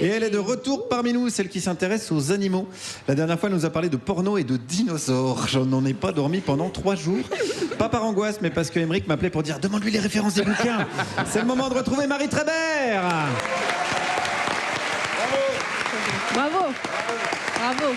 Et elle est de retour parmi nous, celle qui s'intéresse aux animaux. La dernière fois, elle nous a parlé de porno et de dinosaures. Je n'en ai pas dormi pendant 3 jours. Pas par angoisse, mais parce que Émeric m'appelait pour dire « Demande-lui les références des bouquins ». C'est le moment de retrouver Marie Trébert. Bravo. Bravo.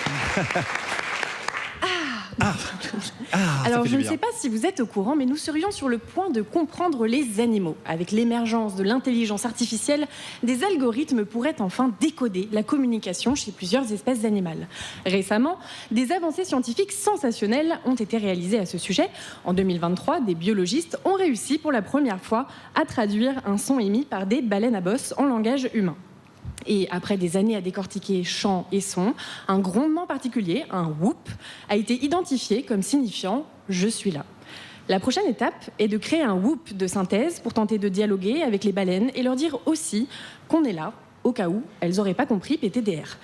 Alors, je ne sais pas si vous êtes au courant, mais nous serions sur le point de comprendre les animaux. Avec l'émergence de l'intelligence artificielle, des algorithmes pourraient enfin décoder la communication chez plusieurs espèces animales. Récemment, des avancées scientifiques sensationnelles ont été réalisées à ce sujet. En 2023, des biologistes ont réussi pour la première fois à traduire un son émis par des baleines à bosse en langage humain. Et après des années à décortiquer chant et son, un grondement particulier, un whoop, a été identifié comme signifiant « je suis là ». La prochaine étape est de créer un whoop de synthèse pour tenter de dialoguer avec les baleines et leur dire aussi qu'on est là, au cas où elles n'auraient pas compris PTDR.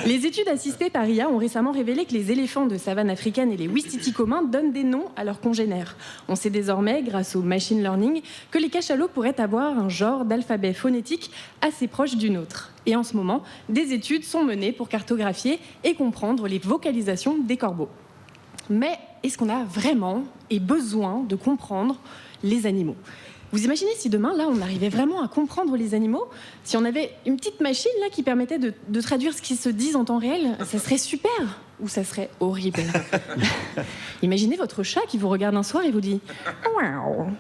Les études assistées par IA ont récemment révélé que les éléphants de savane africaine et les ouistiti communs donnent des noms à leurs congénères. On sait désormais, grâce au machine learning, que les cachalots pourraient avoir un genre d'alphabet phonétique assez proche du nôtre. Et en ce moment, des études sont menées pour cartographier et comprendre les vocalisations des corbeaux. Mais est-ce qu'on a vraiment besoin de comprendre les animaux ? Vous imaginez si demain, là, on arrivait vraiment à comprendre les animaux? Si on avait une petite machine là, qui permettait de traduire ce qu'ils se disent en temps réel, ça serait super ou ça serait horrible? Imaginez votre chat qui vous regarde un soir et vous dit « Waouh !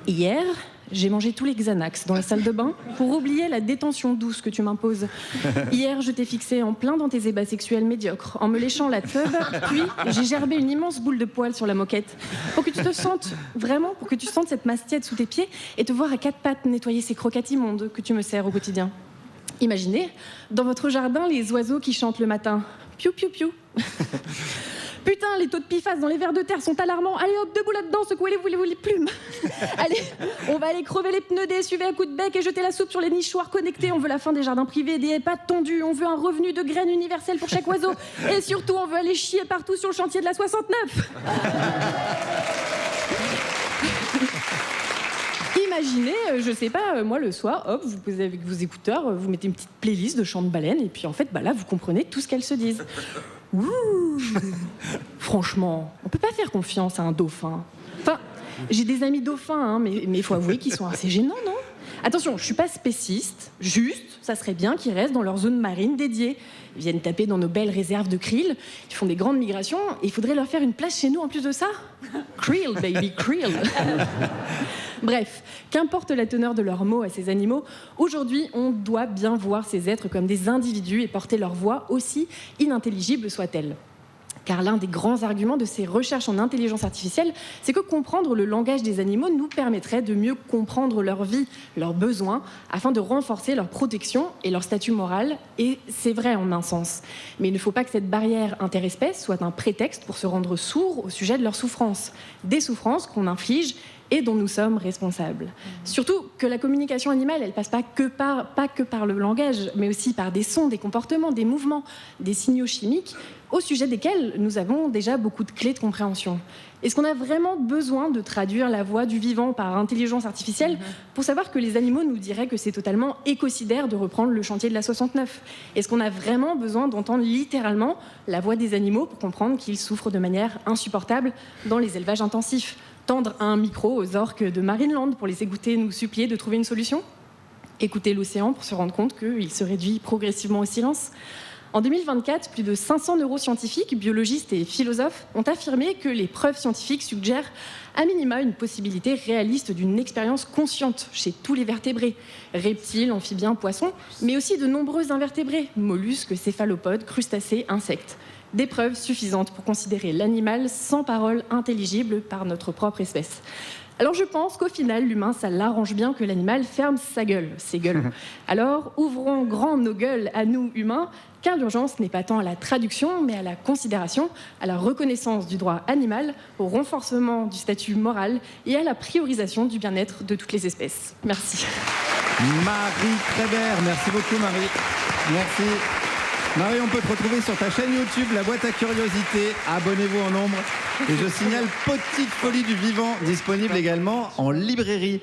Hier, j'ai mangé tous les Xanax dans la salle de bain pour oublier la détention douce que tu m'imposes. Hier, je t'ai fixé en plein dans tes ébats sexuels médiocres, en me léchant la teub, puis j'ai gerbé une immense boule de poils sur la moquette. Pour que tu te sentes, vraiment, pour que tu sentes cette masse tiède sous tes pieds et te voir à 4 pattes nettoyer ces croquettes immondes que tu me sers au quotidien. Imaginez, dans votre jardin, les oiseaux qui chantent le matin. Piou, piou, piou. Putain, les taux de PFAS dans les vers de terre sont alarmants. Allez hop, debout là-dedans, secouez-les-vous les plumes. Allez, on va aller crever les pneus des SUV à coups de bec et jeter la soupe sur les nichoirs connectés. On veut la fin des jardins privés, des EHPAD tondus. On veut un revenu de graines universel pour chaque oiseau. Et surtout, on veut aller chier partout sur le chantier de la 69. Imaginez, je sais pas, moi le soir, hop, vous posez avec vos écouteurs, vous mettez une petite playlist de chants de baleines et puis en fait, là, vous comprenez tout ce qu'elles se disent. Ouh. Franchement, on peut pas faire confiance à un dauphin. Enfin, j'ai des amis dauphins, hein, mais il faut avouer qu'ils sont assez gênants, non? Attention, je suis pas spéciste, juste, ça serait bien qu'ils restent dans leur zone marine dédiée. Ils viennent taper dans nos belles réserves de krill, ils font des grandes migrations, et il faudrait leur faire une place chez nous en plus de ça. Krill, baby, krill. Bref, qu'importe la teneur de leurs mots à ces animaux, aujourd'hui, on doit bien voir ces êtres comme des individus et porter leur voix, aussi inintelligible soit-elle. Car l'un des grands arguments de ces recherches en intelligence artificielle, c'est que comprendre le langage des animaux nous permettrait de mieux comprendre leur vie, leurs besoins, afin de renforcer leur protection et leur statut moral. Et c'est vrai en un sens. Mais il ne faut pas que cette barrière interespèce soit un prétexte pour se rendre sourd au sujet de leurs souffrances. Des souffrances qu'on inflige et dont nous sommes responsables. Surtout que la communication animale, elle passe pas que par le langage, mais aussi par des sons, des comportements, des mouvements, des signaux chimiques, au sujet desquels nous avons déjà beaucoup de clés de compréhension. Est-ce qu'on a vraiment besoin de traduire la voix du vivant par intelligence artificielle pour savoir que les animaux nous diraient que c'est totalement écocidaire de reprendre le chantier de la 69? Est-ce qu'on a vraiment besoin d'entendre littéralement la voix des animaux pour comprendre qu'ils souffrent de manière insupportable dans les élevages intensifs? Tendre un micro aux orques de Marineland pour les écouter nous supplier de trouver une solution? Écouter l'océan pour se rendre compte qu'il se réduit progressivement au silence? En 2024, plus de 500 neuroscientifiques, biologistes et philosophes ont affirmé que les preuves scientifiques suggèrent à minima une possibilité réaliste d'une expérience consciente chez tous les vertébrés, reptiles, amphibiens, poissons, mais aussi de nombreux invertébrés, mollusques, céphalopodes, crustacés, insectes. Des preuves suffisantes pour considérer l'animal sans parole intelligible par notre propre espèce. Alors je pense qu'au final, l'humain, ça l'arrange bien que l'animal ferme sa gueule, ses gueules. Alors ouvrons grand nos gueules à nous, humains, car l'urgence n'est pas tant à la traduction, mais à la considération, à la reconnaissance du droit animal, au renforcement du statut moral et à la priorisation du bien-être de toutes les espèces. Merci. Marie Trébert, merci beaucoup Marie. Merci. Marie, on peut te retrouver sur ta chaîne YouTube, La Boîte à Curiosités. Abonnez-vous en nombre. Et je signale Petite Folie du Vivant, disponible également en librairie.